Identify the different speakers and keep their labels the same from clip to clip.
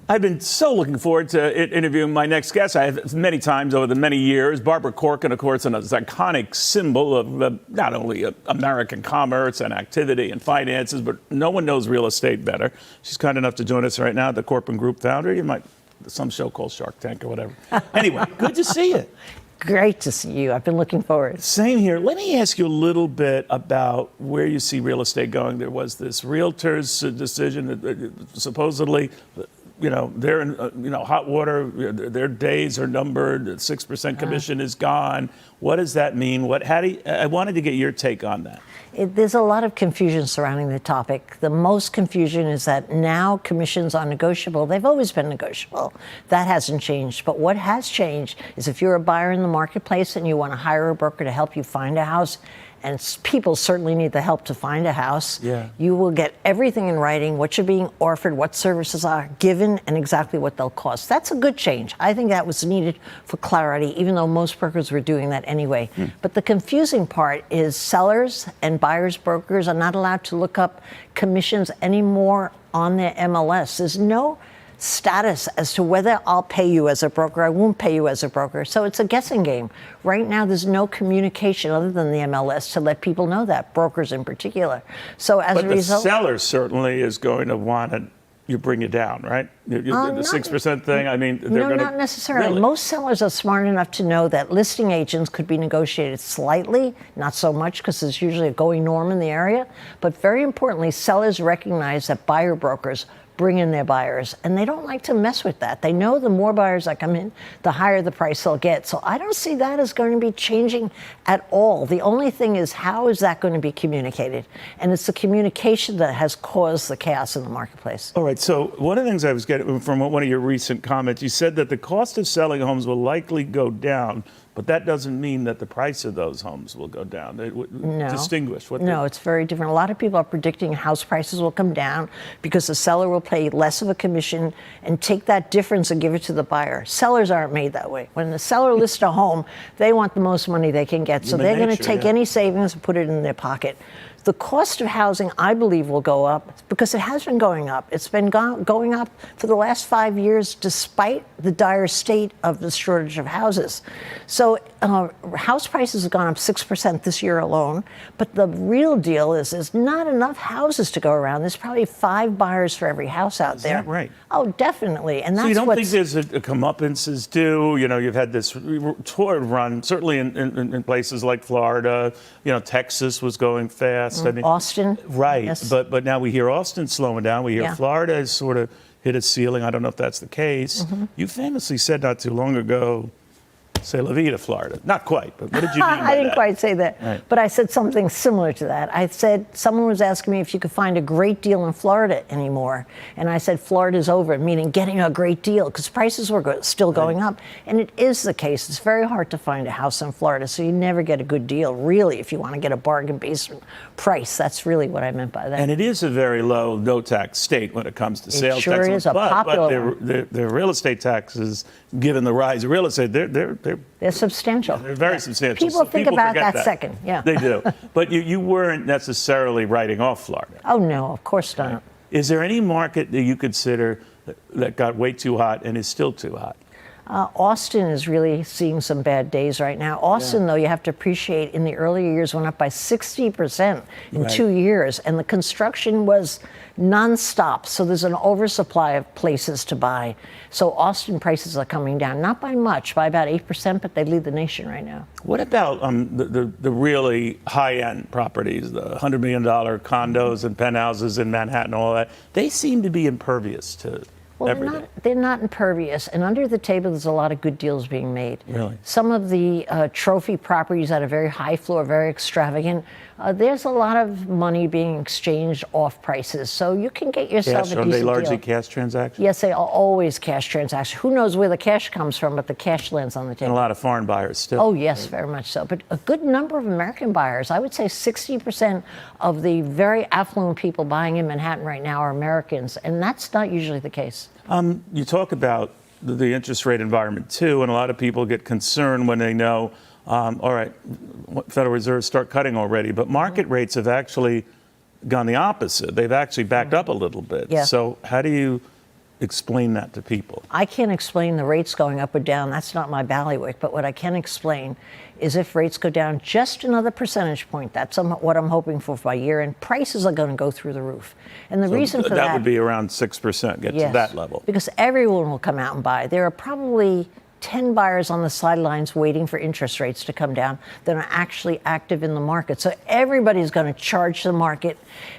Speaker 1: I've been so looking forward to interviewing my next guest. I have many times over the many years. Barbara Corcoran, of course, an iconic symbol of not only American commerce and activity and finances, but no one knows real estate better. She's kind enough to join us right now, the Corcoran Group founder. You might, some show called Shark Tank or whatever. Anyway, good to see you.
Speaker 2: Great to see you. I've been looking forward.
Speaker 1: Same here. Let me ask you a little bit about where you see real estate going. There was this realtor's decision that supposedly, they're in, hot water. Their days are numbered. The 6% commission is gone. What does that mean? I wanted to get your take on that.
Speaker 2: There's a lot of confusion surrounding the topic. The most confusion is that now commissions are negotiable. They've always been negotiable. That hasn't changed. But what has changed is if you're a buyer in the marketplace and you want to hire a broker to help you find a house, and people certainly need the help to find a house, you will get everything in writing, what you're being offered, what services are given, and exactly what they'll cost. That's a good change. I think that was needed for clarity, even though most brokers were doing that anyway. But the confusing part is sellers and buyers brokers are not allowed to look up commissions anymore on their MLS. There's no status as to whether I'll pay you as a broker, I won't pay you as a broker. So it's a guessing game. Right now, there's no communication other than the MLS to let people know that, brokers in particular. So as a result,
Speaker 1: the seller certainly is going to want you bring it down, right? The 6% thing, I mean, they're going to...
Speaker 2: not necessarily.
Speaker 1: Really?
Speaker 2: Most sellers are smart enough to know that listing agents could be negotiated slightly, not so much because there's usually a going norm in the area. But very importantly, sellers recognize that buyer brokers bring in their buyers, and they don't like to mess with that. They know the more buyers that come in, the higher the price they'll get. So I don't see that as going to be changing at all. The only thing is, how is that going to be communicated? And it's the communication that has caused the chaos in the marketplace.
Speaker 1: All right, so one of the things I was getting from one of your recent comments, you said that the cost of selling homes will likely go down, but that doesn't mean that the price of those homes will go down.
Speaker 2: No.
Speaker 1: Distinguish.
Speaker 2: No, it's very different. A lot of people are predicting house prices will come down because the seller will pay less of a commission and take that difference and give it to the buyer. Sellers aren't made that way. When the seller lists a home, they want the most money they can get. So they're going to take any savings and put it in their pocket. The cost of housing, I believe, will go up because it has been going up. It's been going up for the last 5 years, despite the dire state of the shortage of houses. So house prices have gone up 6% this year alone. But the real deal is there's not enough houses to go around. There's probably 5 buyers for every house out there.
Speaker 1: Is that right?
Speaker 2: Oh, definitely. And that's
Speaker 1: so you don't think there's a comeuppance due? You've had this tour run, certainly in places like Florida. Texas was going fast. I mean,
Speaker 2: Austin.
Speaker 1: Right.
Speaker 2: Yes.
Speaker 1: But now we hear Austin slowing down. We hear Florida has sort of hit a ceiling. I don't know if that's the case. You famously said not too long ago, say la vida, Florida. Not quite, but what did you mean by
Speaker 2: I didn't
Speaker 1: that?
Speaker 2: quite say that,
Speaker 1: right.
Speaker 2: But I said something similar to that. I said, someone was asking me if you could find a great deal in Florida anymore. And I said, Florida's over, meaning getting a great deal, because prices were still going up. And it is the case. It's very hard to find a house in Florida, so you never get a good deal, really, if you want to get a bargain basement price. That's really what I meant by that.
Speaker 1: And it is a very low no-tax state when it comes to sales
Speaker 2: tax. It sure is a popular
Speaker 1: one. Their real estate taxes, given the rise of real estate,
Speaker 2: they're substantial.
Speaker 1: They're very substantial.
Speaker 2: People think about that second. Yeah.
Speaker 1: They do. But you weren't necessarily writing off Florida.
Speaker 2: Oh, no, of course not.
Speaker 1: Is there any market that you consider that got way too hot and is still too hot?
Speaker 2: Austin is really seeing some bad days right now. Austin, though, you have to appreciate, in the earlier years went up by 60% in 2 years, and the construction was nonstop. So there's an oversupply of places to buy. So Austin prices are coming down, not by much, by about 8%, but they lead the nation right now.
Speaker 1: What about the really high-end properties, the $100 million condos and penthouses in Manhattan, all that? They seem to be impervious to
Speaker 2: they're not impervious, and under the table there's a lot of good deals being made.
Speaker 1: Really?
Speaker 2: Some of the trophy properties at a very high floor, very extravagant, there's a lot of money being exchanged off prices, so you can get yourself a decent deal.
Speaker 1: Are they largely cash transactions?
Speaker 2: Yes, they are always cash transactions. Who knows where the cash comes from, but the cash lands on the table.
Speaker 1: And a lot of foreign buyers still.
Speaker 2: Oh, yes, very much so. But a good number of American buyers, I would say 60% of the very affluent people buying in Manhattan right now are Americans, and that's not usually the case.
Speaker 1: You talk about the interest rate environment, too, and a lot of people get concerned when they know, all right, Federal Reserve start cutting already, but market rates have actually gone the opposite. They've actually backed up a little bit.
Speaker 2: Yeah.
Speaker 1: So how do you explain that to people?
Speaker 2: I can't explain the rates going up or down. That's not my bailiwick. But what I can explain is if rates go down just another percentage point, that's what I'm hoping for by year end, prices are going to go through the roof. And the reason for that
Speaker 1: would be around 6%, get to that level.
Speaker 2: Because everyone will come out and buy. There are probably 10 buyers on the sidelines waiting for interest rates to come down that are actually active in the market. So everybody's going to charge the market.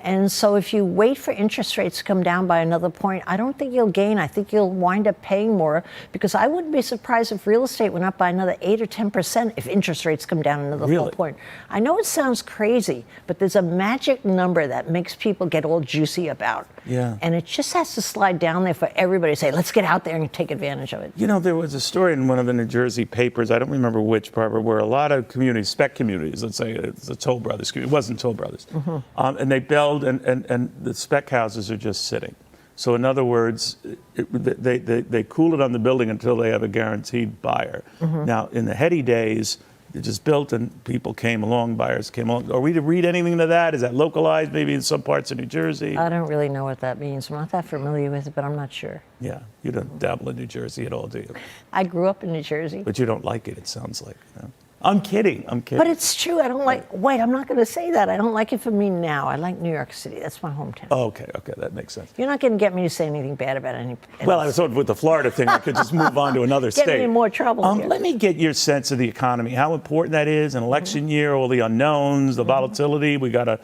Speaker 2: And so if you wait for interest rates to come down by another point, I don't think you'll gain. I think you'll wind up paying more, because I wouldn't be surprised if real estate went up by another 8 or 10% if interest rates come down another full point. I know it sounds crazy, but there's a magic number that makes people get all juicy about.
Speaker 1: Yeah.
Speaker 2: And it just has to slide down there for everybody to say, let's get out there and take advantage of it.
Speaker 1: You know, there was a story in one of the New Jersey papers, I don't remember which, Barbara, where a lot of communities, spec communities, let's say it's the Toll Brothers community, it wasn't Toll Brothers, and they build and the spec houses are just sitting. So in other words, they cool it on the building until they have a guaranteed buyer. Now, in the heady days, they just built and people came along, buyers came along. Are we to read anything into that? Is that localized maybe in some parts of New Jersey?
Speaker 2: I don't really know what that means. I'm not that familiar with it, but I'm not sure.
Speaker 1: Yeah, you don't dabble in New Jersey at all, do you?
Speaker 2: I grew up in New Jersey.
Speaker 1: But you don't like it sounds like. You know? I'm kidding.
Speaker 2: But it's true. I don't like, wait, I'm not going to say that. I don't like it for me now. I like New York City. That's my hometown.
Speaker 1: Oh, okay, that makes sense.
Speaker 2: You're not going to get me to say anything bad about any.
Speaker 1: Well, I was hoping with the Florida thing, I could just move on to another state.
Speaker 2: Get me in more trouble here.
Speaker 1: Let me get your sense of the economy, how important that is, an election year, all the unknowns, the volatility. We got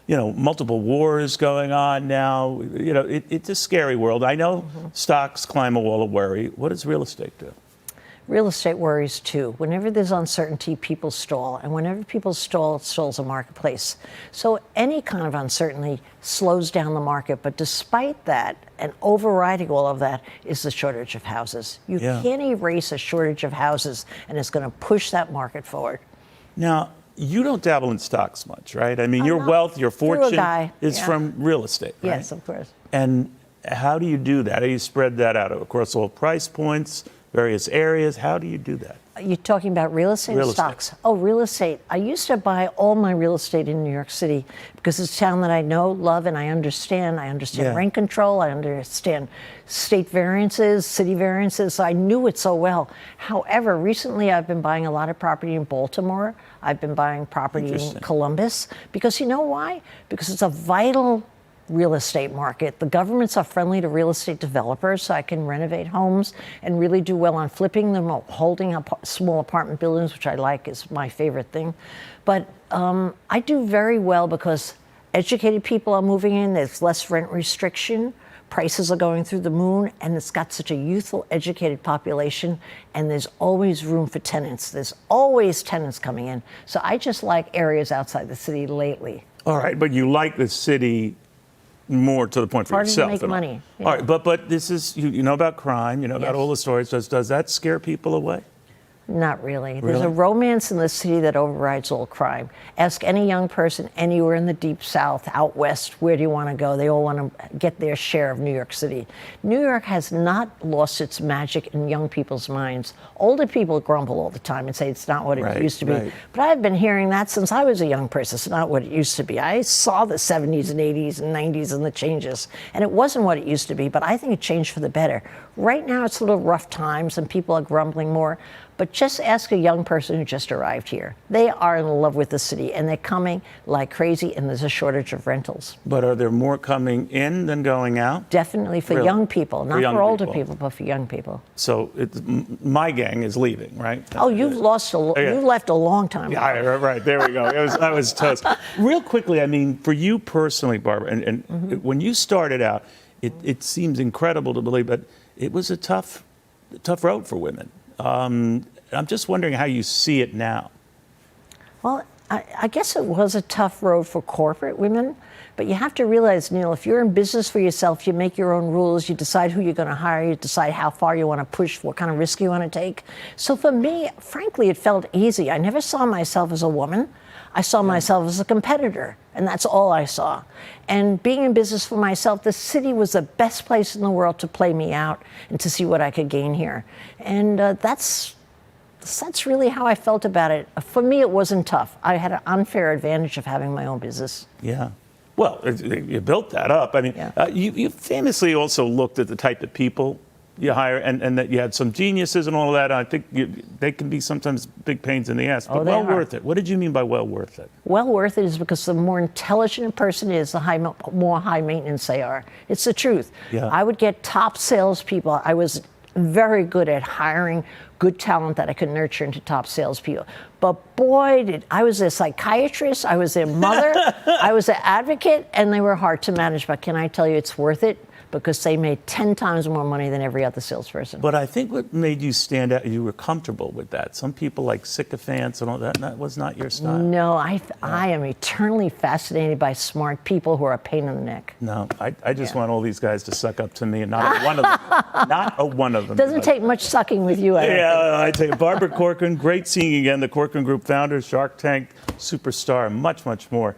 Speaker 1: multiple wars going on now. It's a scary world. I know stocks climb a wall of worry. What does real estate do?
Speaker 2: Real estate worries too. Whenever there's uncertainty, people stall. And whenever people stall, it stalls a marketplace. So any kind of uncertainty slows down the market. But despite that, and overriding all of that, is the shortage of houses. You can't erase a shortage of houses, and it's going to push that market forward.
Speaker 1: Now, you don't dabble in stocks much, right? I mean, your wealth, your fortune is from real estate, right?
Speaker 2: Yes, of course.
Speaker 1: And how do you do that? How do you spread that out across all price points, various areas? How do you do that?
Speaker 2: You're talking about real estate or stocks? Oh, real estate. I used to buy all my real estate in New York City because it's a town that I know, love, and I understand. I understand rent control. I understand state variances, city variances. So I knew it so well. However, recently I've been buying a lot of property in Baltimore. I've been buying property in Columbus. Because you know why? Because it's a vital real estate market. The governments are friendly to real estate developers, so I can renovate homes and really do well on flipping them, holding up small apartment buildings, which I like, is my favorite thing. But I do very well because educated people are moving in, there's less rent restriction, prices are going through the moon, and it's got such a youthful, educated population, and there's always room for tenants. There's always tenants coming in. So I just like areas outside the city lately.
Speaker 1: All right, but you like the city more to the point for yourself.
Speaker 2: Hard to make money.
Speaker 1: Yeah. All right, but this is, you know about crime, you know about all the stories. Does that scare people away?
Speaker 2: Not really. There's a romance in the city that overrides all crime. Ask any young person anywhere in the deep south, out west, where do you want to go? They all want to get their share of New York City. New York has not lost its magic in young people's minds. Older people grumble all the time and say it's not what it used to be. But I've been hearing that since I was a young person. It's not what it used to be. I saw the 70s and 80s and 90s and the changes, and it wasn't what it used to be, but I think it changed for the better. Right now it's a little rough times and people are grumbling more. But just ask a young person who just arrived here. They are in love with the city, and they're coming like crazy, and there's a shortage of rentals.
Speaker 1: But are there more coming in than going out?
Speaker 2: Definitely for young people, not for older people, but for young people.
Speaker 1: So my gang is leaving, right?
Speaker 2: Oh, you left a long time ago.
Speaker 1: Yeah, right. There we go. I was toast. Real quickly, I mean, for you personally, Barbara, and when you started out, it seems incredible to believe, but it was a tough road for women. I'm just wondering how you see it now.
Speaker 2: Well, I guess it was a tough road for corporate women, but you have to realize, Neil, if you're in business for yourself, you make your own rules, you decide who you're going to hire, you decide how far you want to push, what kind of risk you want to take. So for me, frankly, it felt easy. I never saw myself as a woman. I saw myself as a competitor, and that's all I saw. And being in business for myself, the city was the best place in the world to play me out and to see what I could gain here. And that's really how I felt about it. For me, it wasn't tough. I had an unfair advantage of having my own business.
Speaker 1: Yeah. Well, you built that up. I mean,
Speaker 2: Yeah.
Speaker 1: you famously also looked at the type of people you hire, and that you had some geniuses and all of that. I think they can be sometimes big pains in the ass, but
Speaker 2: Oh, they
Speaker 1: well
Speaker 2: are.
Speaker 1: worth it. What did you mean by well worth it?
Speaker 2: Well worth it is because the more intelligent a person is, the more high maintenance they are. It's the truth.
Speaker 1: Yeah.
Speaker 2: I would get top salespeople. I was very good at hiring good talent that I could nurture into top salespeople. But boy, I was a psychiatrist, I was their mother, I was an advocate, and they were hard to manage. But can I tell you, it's worth it? Because they made 10 times more money than every other salesperson.
Speaker 1: But I think what made you stand out, you were comfortable with that. Some people like sycophants and all that, and that was not your style.
Speaker 2: No, I am eternally fascinated by smart people who are a pain in the neck.
Speaker 1: No, I just want all these guys to suck up to me, and not a one of them. Not a one of them.
Speaker 2: Doesn't take much sucking with you, I don't think.
Speaker 1: Yeah, I tell you, Barbara Corcoran, great seeing you again. The Corcoran Group founder, Shark Tank superstar, much, much more.